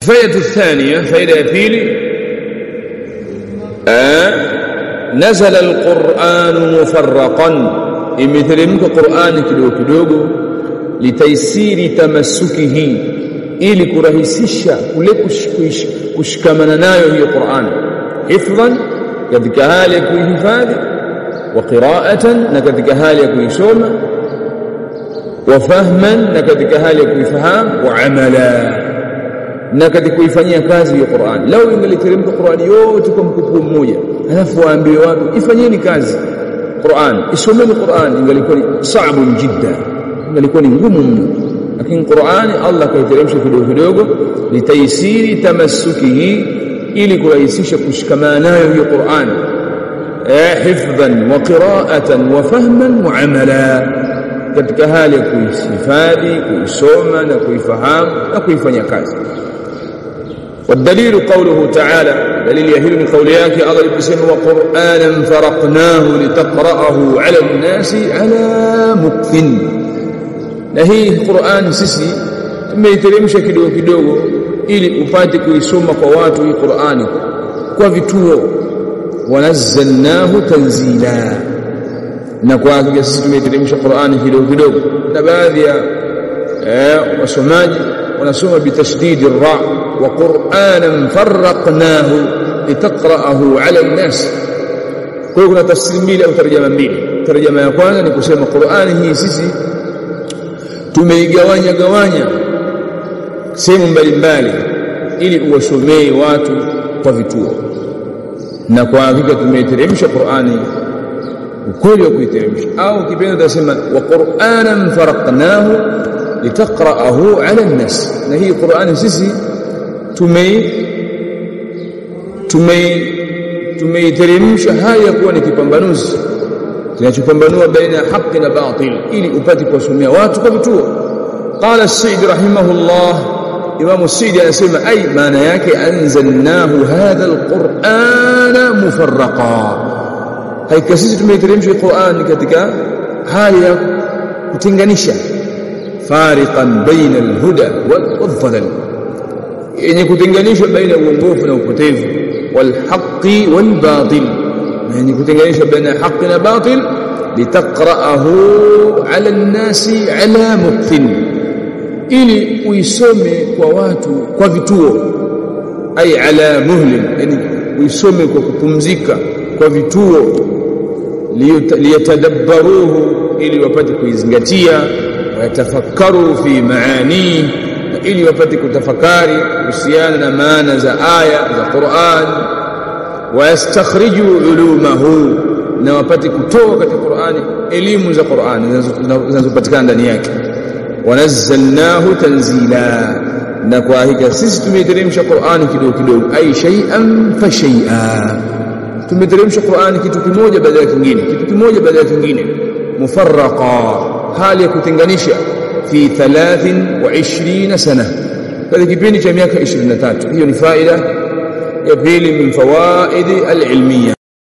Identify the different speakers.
Speaker 1: الفائدة الثانية فائدة بيلي نزل القرآن مفرقا مثل القرآن kidogo litaisiri tamassukihi ili kurahisisha kule kushikamana nayo hiyo Qur'an hifdhan katika hali ya kuhifadhi wa qira'atan na katika hali ya kuisoma wa fahman na katika hali ya kuifahamu wa amala na katika kuifanyia kazi hiyo Qur'an. Lau ingeliteremka Qur'an yote kwa mkupuo mmoja alafu waambie watu ifanyeni kazi Qur'an, isomeni Qur'an, ingelikuwa ni saabu jidda, ingelikuwa ni ngumu mno. Lakini Qur'an Allah kaiteremsha kidogo litaisiri tamassukihi ili kurahisisha kushikamana nayo hiyo Qur'an hifdhan wa qira'atan wa fahman wa amala, katika hali ya kuhifadhi, kuisoma na kuifahamu na kuifanyia kazi. والدليل قوله تعالى دليل يهيل من قولياك الله يقسم وقرآنا فرقناه لتقرأه على الناس على مكث. نهي القرآن سيسي tumeiteremsha kidogo ili upate kuisoma kwa watu hii Qur'ani kwa vituo. wanazzalnahu tanzila, na kwa hakika sisi tumeiteremsha Qur'ani kidogo. Na baadhi ya wasomaji wanasoma bitashdidi ra wa qur'anan farraqnahu litaqra'ahu 'ala an-nas. Kwa hiyo kuna tafsiri mbili au tarjama mbili. Tarjama ya kwanza ni kusema Qur'ani hii sisi tumeigawanya sehemu mbalimbali ili uwasomee watu kwa vituo, na kwa hakika tumeiteremsha Qur'ani ukweli wa kuiteremsha. Au kipindi tunasema wa qur'anan faraqnahu litaqra'ahu 'ala an-nas, na hii Qur'ani sisi tumeiteremsha haya kuwa ni kipambanuzi kinachopambanua baina ya haki na batil ili upate kuwasomea watu kwa vituo. Qala as-Sa'di rahimahullah, Imam as-Sa'di anasema ay maana yake anzalnahu hadha al-Qur'ana mufarraqa, haika sisi tumeiteremsha Qur'an katika hali ya kutenganisha, fariqan baina al-huda wal-dhalal, yenye kutenganisha baina uongofu na upotevu, wal-haqqi wal-batil, yenye kutenganisha baina haki na batil, litaqra'ahu 'ala an-nasi 'ala mukthin, ili uisome kwa watu kwa vituo, ay 'ala muhlin, yani uisome kwa kupumzika kwa vituo, liyatadabbaruhu, ili wapate kuizingatia, watafakkaru fi maani, ili wapate kutafakari kuhusiana na maana za aya za Qur'an, wastakhriju ulumahu, na wapate kutoa katika Qur'ani elimu za Qur'ani zinazopatikana ndani yake. wanazzalnahu tanzila, na kwa hakika sisi tumeiteremsha Qur'ani kidogo, ay shay'an fa shay'a, tumeiteremsha Qur'ani kitu kimoja baada ya kingine, mufarraqa, hali ya kutenganisha, fi 23 sana, katika kipindi cha miaka 23. hiyo ni faida ya pili min fawaid al-ilmiya.